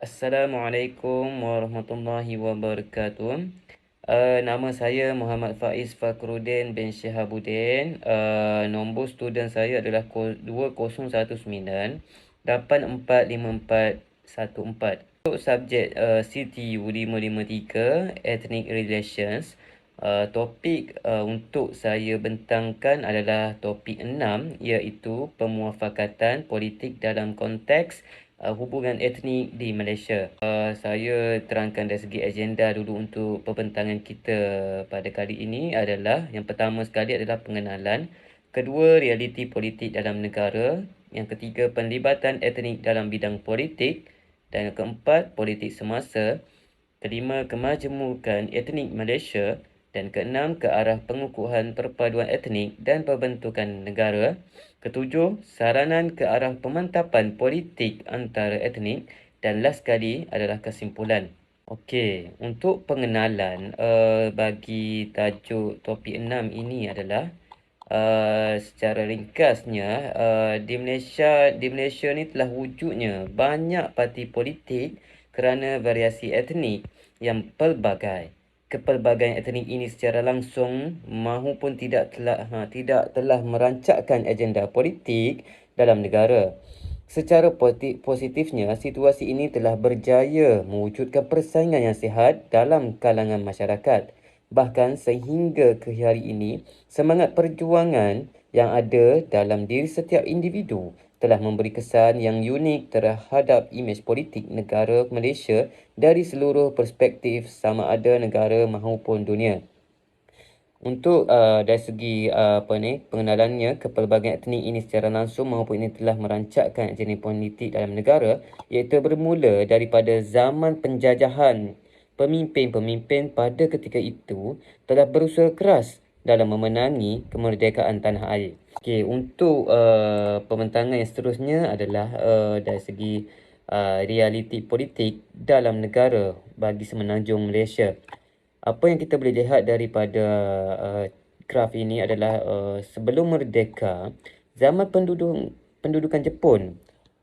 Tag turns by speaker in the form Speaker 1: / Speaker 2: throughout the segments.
Speaker 1: Assalamualaikum warahmatullahi wabarakatuh. Nama saya Muhammad Faiz Fakhruddin bin Shihabuddin. Nombor student saya adalah 2019 845414. Untuk subjek CTU 553 Ethnic Relations, topik untuk saya bentangkan adalah topik 6, iaitu pemuafakatan politik dalam konteks hubungan etnik di Malaysia. Saya terangkan dari segi agenda dulu untuk pembentangan kita pada kali ini adalah, yang pertama sekali adalah pengenalan, kedua realiti politik dalam negara, yang ketiga penlibatan etnik dalam bidang politik, dan yang keempat politik semasa, kelima kemajemukan etnik Malaysia, dan keenam ke arah pengukuhan perpaduan etnik dan pembentukan negara. Ketujuh, saranan ke arah pemantapan politik antara etnik. Dan last sekali adalah kesimpulan. Okey, untuk pengenalan bagi tajuk topik 6 ini adalah secara ringkasnya, di Malaysia ni telah wujudnya banyak parti politik kerana variasi etnik yang pelbagai. Kepelbagaian etnik ini secara langsung mahupun tidak telah merancakkan agenda politik dalam negara. Secara positifnya, situasi ini telah berjaya mewujudkan persaingan yang sihat dalam kalangan masyarakat. Bahkan sehingga ke hari ini, semangat perjuangan yang ada dalam diri setiap individu telah memberi kesan yang unik terhadap imej politik negara Malaysia dari seluruh perspektif, sama ada negara maupun dunia. Untuk dari segi pengenalannya, kepelbagaian etnik ini secara langsung maupun ini telah merancakkan agenda politik dalam negara, iaitu bermula daripada zaman penjajahan. Pemimpin-pemimpin pada ketika itu telah berusaha keras dalam memenangi kemerdekaan tanah air. Okey, untuk pembentangan yang seterusnya adalah dari segi realiti politik dalam negara bagi semenanjung Malaysia. Apa yang kita boleh lihat daripada graf ini adalah sebelum merdeka, zaman pendudukan Jepun.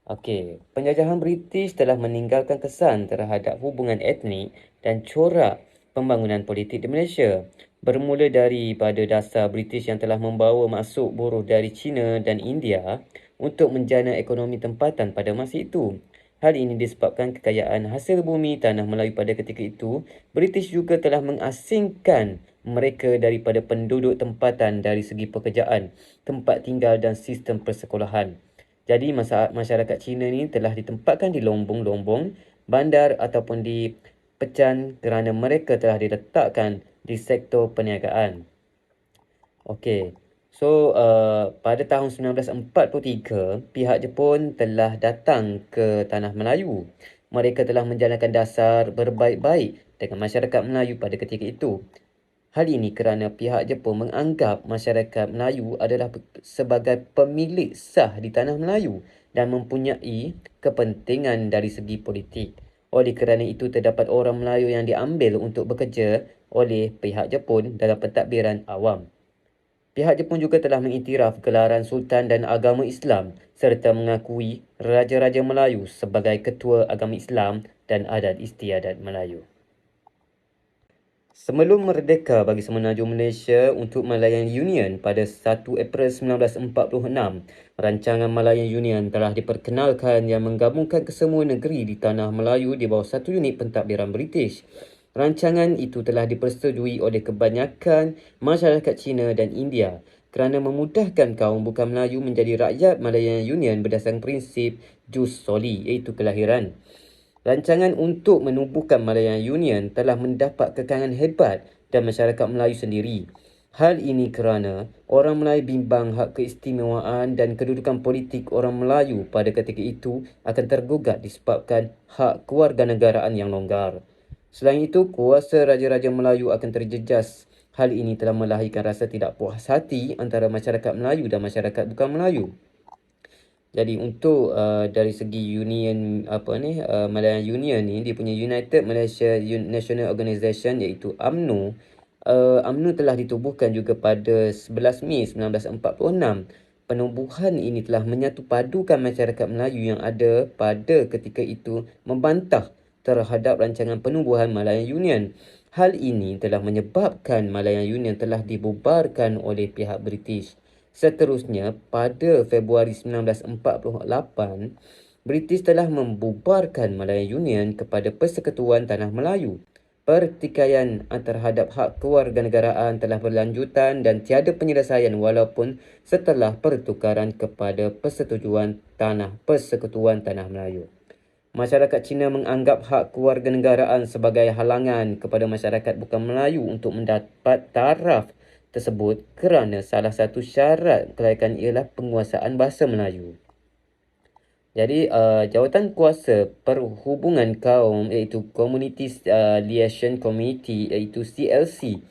Speaker 1: Okey, penjajahan British telah meninggalkan kesan terhadap hubungan etnik dan corak pembangunan politik di Malaysia. Bermula daripada dasar British yang telah membawa masuk buruh dari China dan India untuk menjana ekonomi tempatan pada masa itu. Hal ini disebabkan kekayaan hasil bumi tanah Melayu pada ketika itu. British juga telah mengasingkan mereka daripada penduduk tempatan dari segi pekerjaan, tempat tinggal dan sistem persekolahan. Jadi masyarakat Cina ni telah ditempatkan di lombong-lombong, bandar ataupun di pecan kerana mereka telah diletakkan di sektor perniagaan. Okey. So, pada tahun 1943, pihak Jepun telah datang ke Tanah Melayu. Mereka telah menjalankan dasar berbaik-baik dengan masyarakat Melayu pada ketika itu. Hal ini kerana pihak Jepun menganggap masyarakat Melayu adalah sebagai pemilik sah di Tanah Melayu dan mempunyai kepentingan dari segi politik. Oleh kerana itu, terdapat orang Melayu yang diambil untuk bekerja oleh pihak Jepun dalam pentadbiran awam. Pihak Jepun juga telah mengiktiraf gelaran Sultan dan agama Islam serta mengakui Raja-Raja Melayu sebagai ketua agama Islam dan adat istiadat Melayu. Sebelum merdeka bagi semenanjung Malaysia untuk Malayan Union pada 1 April 1946, rancangan Malayan Union telah diperkenalkan yang menggabungkan kesemua negeri di Tanah Melayu di bawah satu unit pentadbiran British. Rancangan itu telah dipersetujui oleh kebanyakan masyarakat Cina dan India kerana memudahkan kaum bukan Melayu menjadi rakyat Malayan Union berdasarkan prinsip jus soli, iaitu kelahiran. Rancangan untuk menubuhkan Malayan Union telah mendapat kekangan hebat dan masyarakat Melayu sendiri. Hal ini kerana orang Melayu bimbang hak keistimewaan dan kedudukan politik orang Melayu pada ketika itu akan tergugat disebabkan hak kewarganegaraan yang longgar. Selain itu, kuasa Raja-Raja Melayu akan terjejas. Hal ini telah melahirkan rasa tidak puas hati antara masyarakat Melayu dan masyarakat bukan Melayu. Jadi untuk dari segi union Malayan Union ni, dia punya United Malaysia National Organisation iaitu UMNO. UMNO telah ditubuhkan juga pada 11 Mei 1946 Penubuhan ini telah menyatu padukan masyarakat Melayu yang ada pada ketika itu membantah terhadap rancangan penubuhan Malayan Union. Hal ini telah menyebabkan Malayan Union telah dibubarkan oleh pihak British. Seterusnya, pada Februari 1948, British telah membubarkan Malayan Union kepada Persekutuan Tanah Melayu. Pertikaian terhadap hak kewarganegaraan telah berlanjutan dan tiada penyelesaian walaupun setelah pertukaran kepada Persetujuan Persekutuan Tanah Melayu. Masyarakat Cina menganggap hak kewarganegaraan sebagai halangan kepada masyarakat bukan Melayu untuk mendapat taraf tersebut kerana salah satu syarat kelayakan ialah penguasaan bahasa Melayu. Jadi, Jawatan Kuasa Perhubungan Kaum iaitu Community Liaison Committee iaitu CLC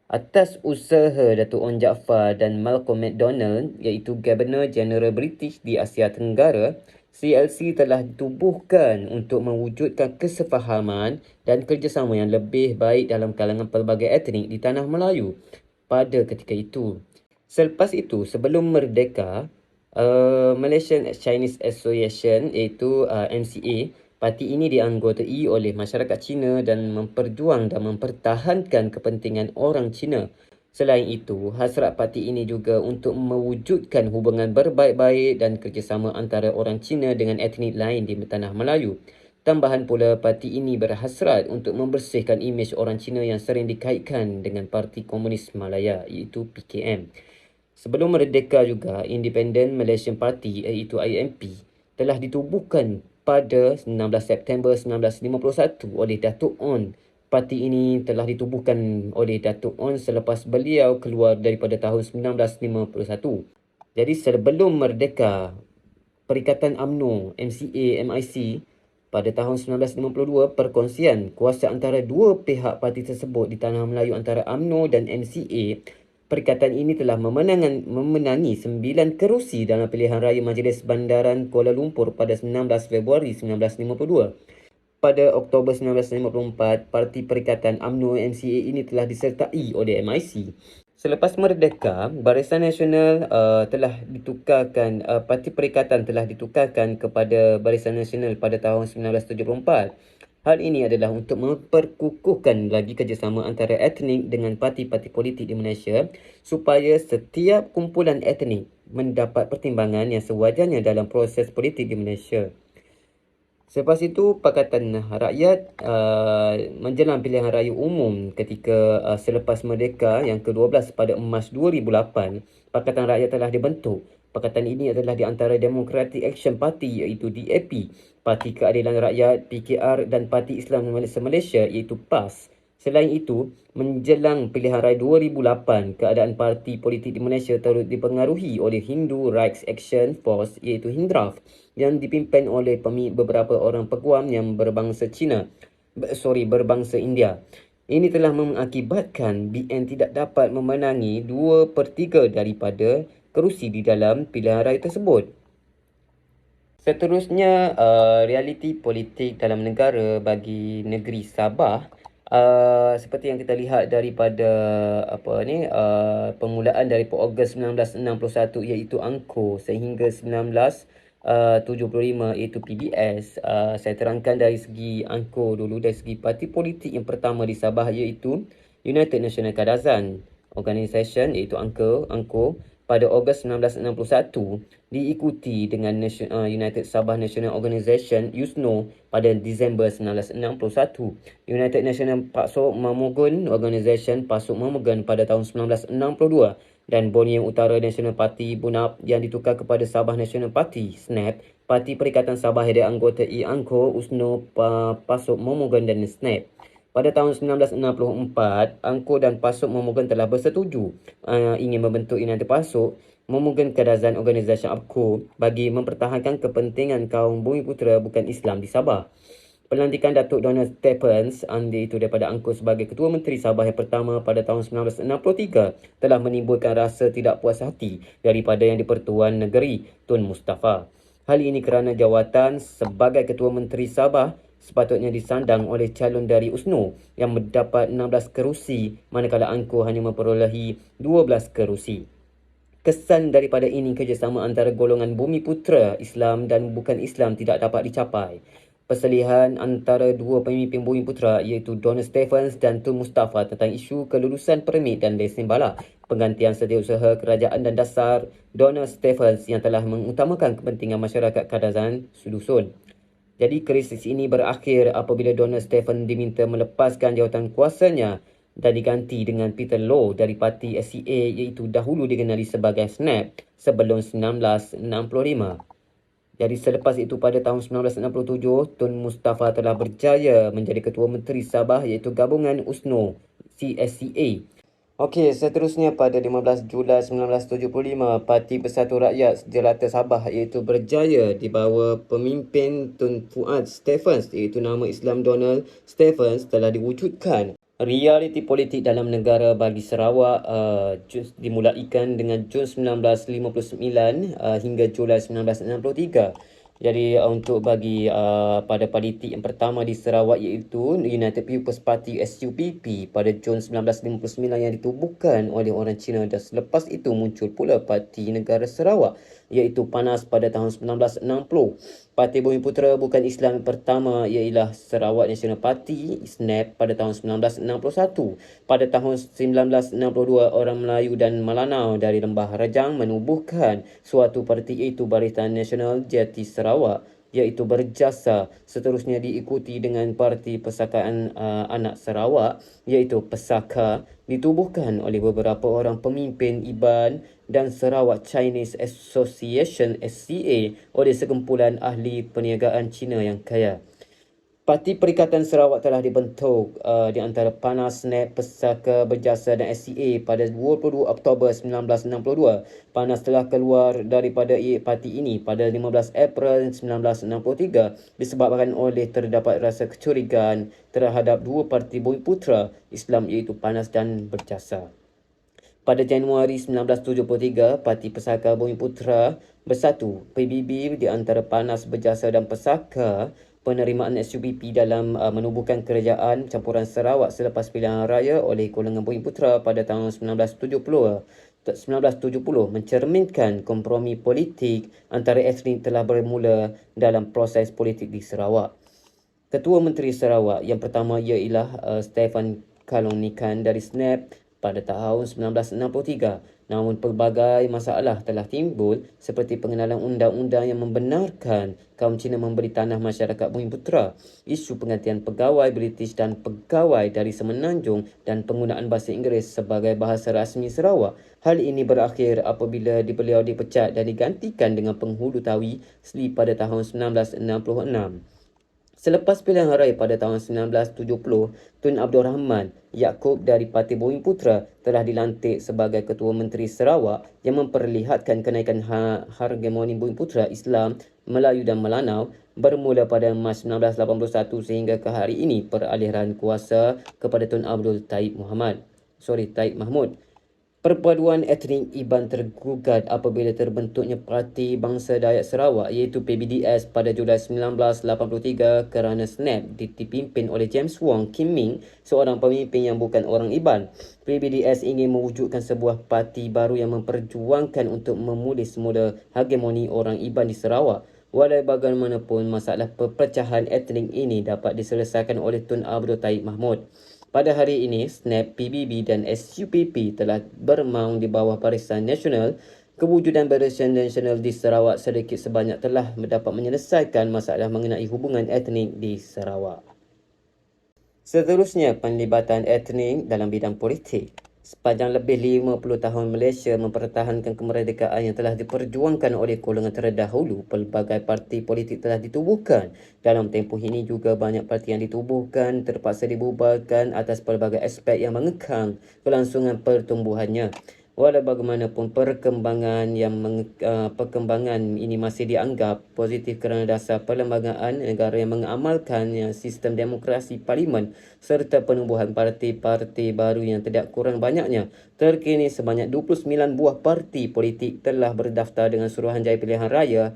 Speaker 1: atas usaha Datuk Onn Jaafar dan Malcolm McDonald iaitu Governor General British di Asia Tenggara, CLC telah ditubuhkan untuk mewujudkan kesefahaman dan kerjasama yang lebih baik dalam kalangan pelbagai etnik di Tanah Melayu pada ketika itu. Selepas itu, sebelum merdeka, Malaysian Chinese Association iaitu MCA, parti ini dianggotai oleh masyarakat Cina dan memperjuang dan mempertahankan kepentingan orang Cina. Selain itu, hasrat parti ini juga untuk mewujudkan hubungan berbaik-baik dan kerjasama antara orang Cina dengan etnik lain di Tanah Melayu. Tambahan pula, parti ini berhasrat untuk membersihkan imej orang Cina yang sering dikaitkan dengan Parti Komunis Malaya iaitu PKM. Sebelum merdeka juga, Independent Malaysian Party iaitu IMP telah ditubuhkan pada 16 September 1951 oleh Datuk Onn. Parti ini telah ditubuhkan oleh Datuk Onn selepas beliau keluar daripada tahun 1951. Jadi sebelum merdeka, Perikatan UMNO, MCA, MIC pada tahun 1952, perkongsian kuasa antara dua pihak parti tersebut di Tanah Melayu antara UMNO dan MCA. Perikatan ini telah memenangi 9 kerusi dalam pilihan raya Majlis Bandaran Kuala Lumpur pada 19 Februari 1952. Pada Oktober 1954, Parti Perikatan UMNO MCA ini telah disertai oleh MIC. Selepas merdeka, Barisan Nasional telah ditukarkan, Parti Perikatan telah ditukarkan kepada Barisan Nasional pada tahun 1974. Hal ini adalah untuk memperkukuhkan lagi kerjasama antara etnik dengan parti-parti politik di Malaysia supaya setiap kumpulan etnik mendapat pertimbangan yang sewajarnya dalam proses politik di Malaysia. Selepas itu, Pakatan Rakyat menjelang pilihan raya umum ketika selepas merdeka yang ke-12 pada Mac 2008, Pakatan Rakyat telah dibentuk. Pakatan ini adalah di antara Democratic Action Party iaitu DAP, Parti Keadilan Rakyat PKR dan Parti Islam Malaysia iaitu PAS. Selain itu, menjelang pilihan raya 2008, keadaan parti politik di Malaysia turut dipengaruhi oleh Hindu Rights Action Force iaitu HINDRAF yang dipimpin oleh beberapa orang peguam yang berbangsa India. Ini telah mengakibatkan BN tidak dapat memenangi 2/3 daripada kerusi di dalam pilihan raya tersebut. Seterusnya, realiti politik dalam negara bagi negeri Sabah. Seperti yang kita lihat daripada permulaan dari Ogos 1961 iaitu Angkor sehingga 1975 iaitu PBS. Saya terangkan dari segi Angkor dulu, dari segi parti politik yang pertama di Sabah iaitu United National Kadazan Organisation iaitu Angkor pada Ogos 1961, diikuti dengan United Sabah National Organisation USNO pada Disember 1961. United National Pasuk Mamugun Organisation Pasuk Mamugun pada tahun 1962 dan Borneo Utara National Party BUNAP yang ditukar kepada Sabah National Party SNAP. Parti Perikatan Sabah yang dianggotai Angkor, USNO, Pasuk Mamugun dan SNAP. Pada tahun 1964, Angkor dan Pasuk Mamugun telah bersetuju ingin membentuk United Pasuk Mamugun Kadazan Organisation Angkor bagi mempertahankan kepentingan kaum Bumiputera bukan Islam di Sabah. Pelantikan Datuk Donald Stephens itu daripada Angkor sebagai Ketua Menteri Sabah yang pertama pada tahun 1963 telah menimbulkan rasa tidak puas hati daripada Yang di-Pertuan Negeri Tun Mustafa. Hal ini kerana jawatan sebagai Ketua Menteri Sabah sepatutnya disandang oleh calon dari USNO yang mendapat 16 kerusi manakala Angkor hanya memperolehi 12 kerusi. Kesan daripada ini kerjasama antara golongan Bumiputera Islam dan bukan Islam tidak dapat dicapai. Perselihan antara dua pemimpin Bumiputera iaitu Donald Stephens dan Tun Mustafa tentang isu kelulusan permit dan lesen bala. Penggantian setiausaha kerajaan dan dasar Donald Stephens yang telah mengutamakan kepentingan masyarakat Kadazan Sudusun. Jadi krisis ini berakhir apabila Donald Stephens diminta melepaskan jawatan kuasanya dan diganti dengan Peter Low dari parti SCA iaitu dahulu dikenali sebagai SNAP sebelum 1965. Jadi selepas itu pada tahun 1967, Tun Mustafa telah berjaya menjadi Ketua Menteri Sabah iaitu Gabungan USNO CSCA. Okey, seterusnya pada 15 Julai 1975, Parti Bersatu Rakyat Jelata Sabah iaitu berjaya di bawah pemimpin Tun Fuad Stephens iaitu nama Islam Donald Stephens telah diwujudkan. Realiti politik dalam negara bagi Sarawak dimulaikan dengan Jun 1959 hingga Julai 1963. Jadi untuk bagi pada politik yang pertama di Sarawak iaitu United People's Party SUPP pada Jun 1959 yang ditubuhkan oleh orang Cina dan selepas itu muncul pula Parti Negara Sarawak iaitu PANAS pada tahun 1960. Parti Bumiputera bukan Islam yang pertama ialah Sarawak National Party SNAP pada tahun 1961. Pada tahun 1962 orang Melayu dan Melanau dari Lembah Rajang menubuhkan suatu parti iaitu Barisan Nasional Jati Sarawak iaitu berjasa. Seterusnya diikuti dengan Parti Persakaan Anak Sarawak iaitu PESAKA ditubuhkan oleh beberapa orang pemimpin IBAN dan Sarawak Chinese Association SCA oleh sekumpulan ahli perniagaan Cina yang kaya. Parti Perikatan Sarawak telah dibentuk di antara PANAS, SNAP, Pesaka Berjasa dan SCA pada 22 Oktober 1962. PANAS telah keluar daripada parti ini pada 15 April 1963 disebabkan oleh terdapat rasa kecurigaan terhadap dua parti Bumiputera Islam iaitu PANAS dan Berjasa. Pada Januari 1973, Parti Pesaka Bumiputera Bersatu PBB di antara PANAS, Berjasa dan Pesaka penerimaan SUPP dalam menubuhkan kerajaan campuran Sarawak selepas pilihan raya oleh golongan Bumiputera pada tahun 1970 mencerminkan kompromi politik antara etnik telah bermula dalam proses politik di Sarawak. Ketua Menteri Sarawak yang pertama ialah Stefan Kalonikan dari SNAP pada tahun 1963. Namun pelbagai masalah telah timbul seperti pengenalan undang-undang yang membenarkan kaum Cina membeli tanah masyarakat Bumiputera, isu penggantian pegawai British dan pegawai dari Semenanjung dan penggunaan bahasa Inggeris sebagai bahasa rasmi Sarawak. Hal ini berakhir apabila beliau dipecat dan digantikan dengan penghulu Tawi Sli pada tahun 1966. Selepas pilihan raya pada tahun 1970, Tun Abdul Rahman Yaakob dari Parti Bumiputera telah dilantik sebagai Ketua Menteri Sarawak yang memperlihatkan kenaikan hargemoni Bumiputera Islam, Melayu dan Melanau bermula pada Mac 1981 sehingga ke hari ini peralihan kuasa kepada Tun Abdul Taib Mahmud. Perpaduan etnik IBAN tergugat apabila terbentuknya Parti Bangsa Dayak Sarawak iaitu PBDS pada Julai 1983 kerana SNAP dipimpin oleh James Wong Kim Ming, seorang pemimpin yang bukan orang IBAN. PBDS ingin mewujudkan sebuah parti baru yang memperjuangkan untuk memulih semula hegemoni orang IBAN di Sarawak. Walau bagaimanapun, masalah perpecahan etnik ini dapat diselesaikan oleh Tun Abdul Taib Mahmud. Pada hari ini, SNAP, PBB dan SUPP telah bermaung di bawah Barisan Nasional. Kewujudan Barisan Nasional di Sarawak sedikit sebanyak telah dapat menyelesaikan masalah mengenai hubungan etnik di Sarawak. Seterusnya, penlibatan etnik dalam bidang politik. Sepanjang lebih 50 tahun Malaysia mempertahankan kemerdekaan yang telah diperjuangkan oleh golongan terdahulu, pelbagai parti politik telah ditubuhkan. Dalam tempoh ini juga banyak parti yang ditubuhkan terpaksa dibubarkan atas pelbagai aspek yang mengekang kelangsungan pertumbuhannya. Walau bagaimanapun perkembangan ini masih dianggap positif kerana dasar perlembagaan negara yang mengamalkan sistem demokrasi parlimen serta penubuhan parti-parti baru yang tidak kurang banyaknya. Terkini sebanyak 29 buah parti politik telah berdaftar dengan Suruhanjaya Pilihan Raya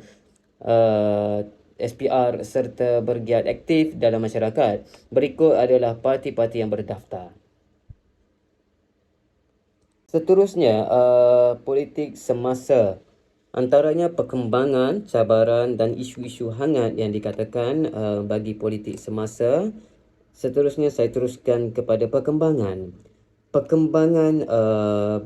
Speaker 1: SPR serta bergiat aktif dalam masyarakat. Berikut adalah parti-parti yang berdaftar. Seterusnya, politik semasa. Antaranya perkembangan, cabaran dan isu-isu hangat yang dikatakan bagi politik semasa. Seterusnya saya teruskan kepada perkembangan. Perkembangan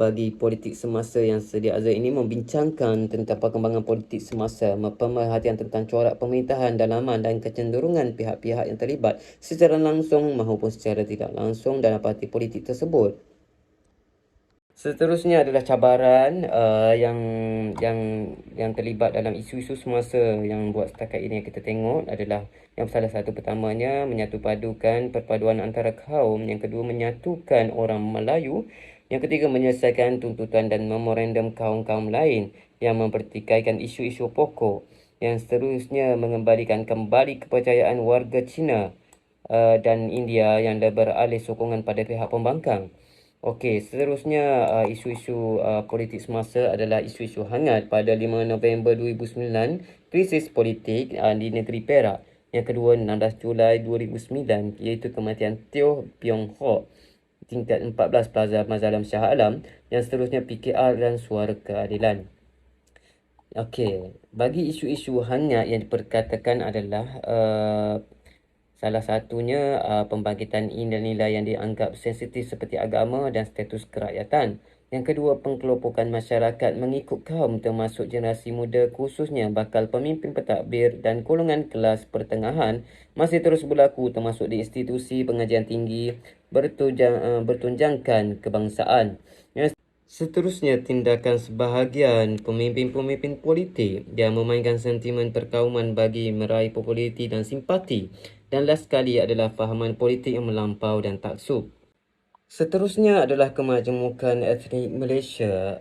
Speaker 1: bagi politik semasa yang sedia ada ini membincangkan tentang perkembangan politik semasa, pemerhatian tentang corak pemerintahan, dalaman dan kecenderungan pihak-pihak yang terlibat secara langsung maupun secara tidak langsung dalam parti politik tersebut. Seterusnya adalah cabaran yang terlibat dalam isu-isu semasa yang buat setakat ini yang kita tengok adalah yang salah satu pertamanya menyatu padukan perpaduan antara kaum, yang kedua menyatukan orang Melayu, yang ketiga menyelesaikan tuntutan dan memorandum kaum-kaum lain yang mempertikaikan isu-isu pokok, yang seterusnya mengembalikan kembali kepercayaan warga Cina dan India yang beralih sokongan pada pihak pembangkang. Okey, seterusnya isu-isu politik semasa adalah isu-isu hangat pada 5 November 2009, krisis politik di negeri Perak. Yang kedua, 16 Julai 2009, iaitu kematian Teo Pyong Hock, tingkat 14 Plaza Mazalam Shah Alam. Yang seterusnya, PKR dan Suara Keadilan. Okey, bagi isu-isu hangat yang diperkatakan adalah salah satunya pembangkitan nilai-nilai yang dianggap sensitif seperti agama dan status kerakyatan. Yang kedua, pengkelompokan masyarakat mengikut kaum termasuk generasi muda, khususnya bakal pemimpin pentadbir dan golongan kelas pertengahan masih terus berlaku termasuk di institusi pengajian tinggi bertunjangkan kebangsaan. Yang seterusnya, tindakan sebahagian pemimpin-pemimpin politik yang memainkan sentimen perkauman bagi meraih populariti dan simpati. Dan last sekali adalah fahaman politik yang melampau dan taksub. Seterusnya adalah kemajemukan etnik Malaysia.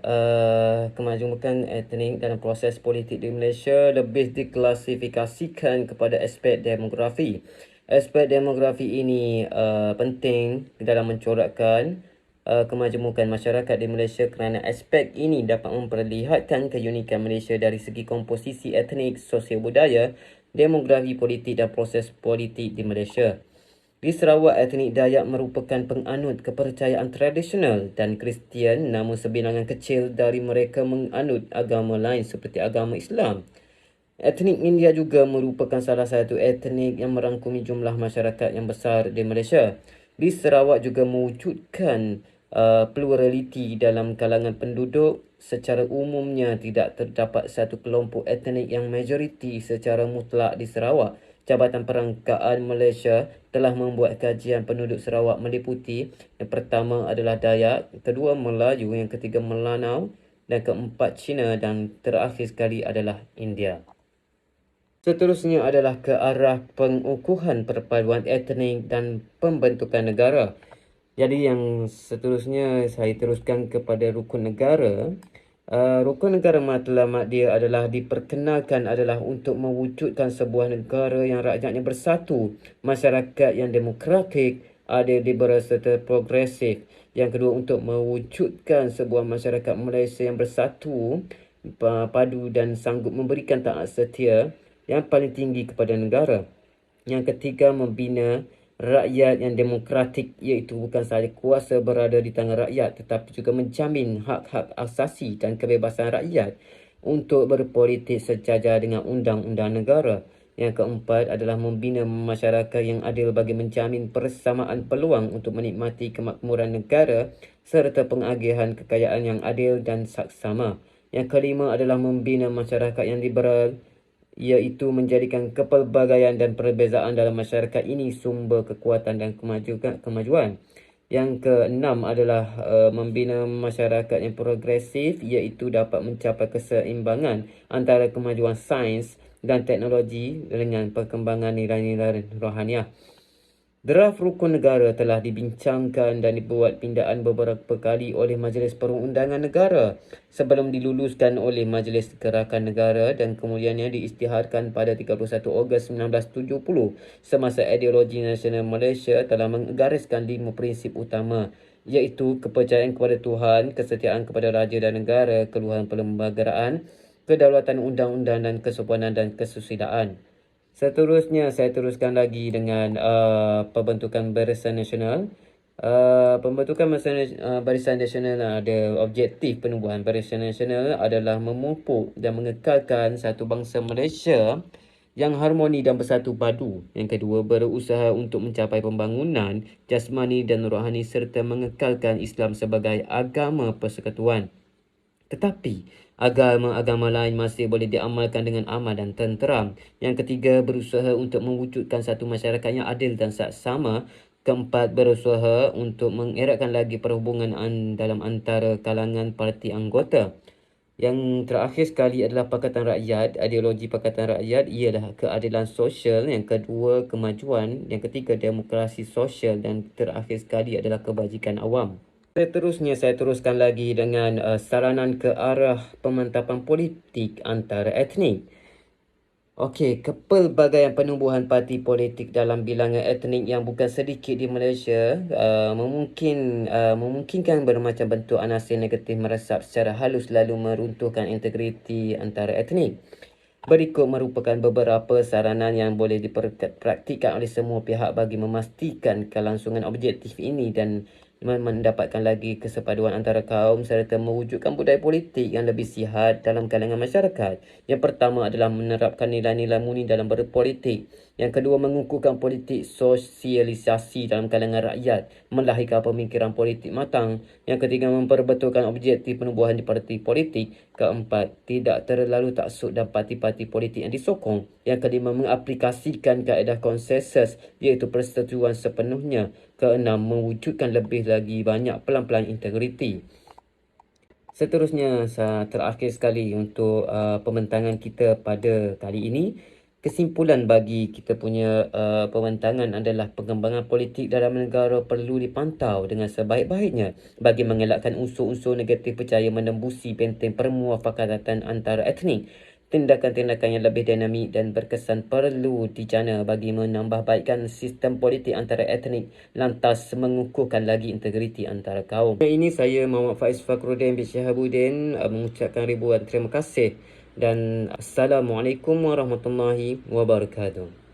Speaker 1: Kemajemukan etnik dalam proses politik di Malaysia lebih diklasifikasikan kepada aspek demografi. Aspek demografi ini penting dalam mencorakkan kemajemukan masyarakat di Malaysia kerana aspek ini dapat memperlihatkan keunikan Malaysia dari segi komposisi etnik, sosial budaya, demografi politik dan proses politik di Malaysia. Di Sarawak, etnik Dayak merupakan penganut kepercayaan tradisional dan Kristian, namun sebilangan kecil dari mereka menganut agama lain seperti agama Islam. Etnik India juga merupakan salah satu etnik yang merangkumi jumlah masyarakat yang besar di Malaysia. Di Sarawak juga mewujudkan pluraliti dalam kalangan penduduk. Secara umumnya tidak terdapat satu kelompok etnik yang majoriti secara mutlak di Sarawak. Jabatan Perangkaan Malaysia telah membuat kajian penduduk Sarawak meliputi yang pertama adalah Dayak, kedua Melayu, yang ketiga Melanau dan keempat Cina dan terakhir sekali adalah India. Seterusnya adalah ke arah pengukuhan perpaduan etnik dan pembentukan negara. Jadi yang seterusnya saya teruskan kepada rukun negara. Rukun negara matlamat dia adalah diperkenalkan adalah untuk mewujudkan sebuah negara yang rakyatnya bersatu, masyarakat yang demokratik, adil, liberal serta progresif. Yang kedua, untuk mewujudkan sebuah masyarakat Malaysia yang bersatu, padu dan sanggup memberikan taat setia yang paling tinggi kepada negara. Yang ketiga, membina rakyat yang demokratik, iaitu bukan sahaja kuasa berada di tangan rakyat tetapi juga menjamin hak-hak asasi dan kebebasan rakyat untuk berpolitik sejajar dengan undang-undang negara. Yang keempat adalah membina masyarakat yang adil bagi menjamin persamaan peluang untuk menikmati kemakmuran negara serta pengagihan kekayaan yang adil dan saksama. Yang kelima adalah membina masyarakat yang liberal, iaitu menjadikan kepelbagaian dan perbezaan dalam masyarakat ini sumber kekuatan dan kemajuan. Yang keenam adalah membina masyarakat yang progresif, iaitu dapat mencapai keseimbangan antara kemajuan sains dan teknologi dengan perkembangan nilai-nilai rohaniah. Draft Rukun Negara telah dibincangkan dan dibuat pindaan beberapa kali oleh Majlis Perundangan Negara sebelum diluluskan oleh Majlis Gerakan Negara dan kemudiannya diisytiharkan pada 31 Ogos 1970. Semasa Ideologi Nasional Malaysia telah menggariskan 5 prinsip utama, iaitu kepercayaan kepada Tuhan, kesetiaan kepada Raja dan Negara, keluhuran perlembagaan, kedaulatan undang-undang dan kesopanan dan kesusidaan. Seterusnya saya teruskan lagi dengan pembentukan Barisan Nasional. Pembentukan Barisan Nasional ada objektif penubuhan Barisan Nasional adalah memupuk dan mengekalkan satu bangsa Malaysia yang harmoni dan bersatu padu. Yang kedua, berusaha untuk mencapai pembangunan jasmani dan rohani serta mengekalkan Islam sebagai agama persekutuan. Tetapi, agama-agama lain masih boleh diamalkan dengan aman dan tenteram. Yang ketiga, berusaha untuk mewujudkan satu masyarakat yang adil dan saksama. Keempat, berusaha untuk mengeratkan lagi perhubungan dalam antara kalangan parti anggota. Yang terakhir sekali adalah Pakatan Rakyat. Ideologi Pakatan Rakyat ialah keadilan sosial. Yang kedua, kemajuan. Yang ketiga, demokrasi sosial. Dan terakhir sekali adalah kebajikan awam. Seterusnya, saya teruskan lagi dengan saranan ke arah pemantapan politik antara etnik. Okey, kepelbagaian penubuhan parti politik dalam bilangan etnik yang bukan sedikit di Malaysia memungkinkan bermacam bentuk anasir negatif meresap secara halus lalu meruntuhkan integriti antara etnik. Berikut merupakan beberapa saranan yang boleh dipraktikkan oleh semua pihak bagi memastikan kelangsungan objektif ini dan mendapatkan lagi kesepaduan antara kaum serta mewujudkan budaya politik yang lebih sihat dalam kalangan masyarakat. Yang pertama adalah menerapkan nilai-nilai murni dalam berpolitik. Yang kedua, mengukuhkan politik sosialisasi dalam kalangan rakyat, melahirkan pemikiran politik matang. Yang ketiga, memperbetulkan objektif penubuhan di parti politik. Keempat, tidak terlalu taksub dan parti-parti politik yang disokong. Yang kelima, mengaplikasikan kaedah konsensus iaitu persetujuan sepenuhnya. Keenam, mewujudkan lebih lagi banyak pelan-pelan integriti. Seterusnya, terakhir sekali untuk pembentangan kita pada kali ini. Kesimpulan bagi kita punya pembentangan adalah pengembangan politik dalam negara perlu dipantau dengan sebaik-baiknya bagi mengelakkan unsur-unsur negatif percaya menembusi benteng permuafakatan antara etnik. Tindakan-tindakan yang lebih dinamik dan berkesan perlu dijana bagi menambahbaikkan sistem politik antara etnik lantas mengukuhkan lagi integriti antara kaum. Ini saya Muhammad Faiz Fakhruddin bin Syahabuddin mengucapkan ribuan terima kasih dan Assalamualaikum warahmatullahi wabarakatuh.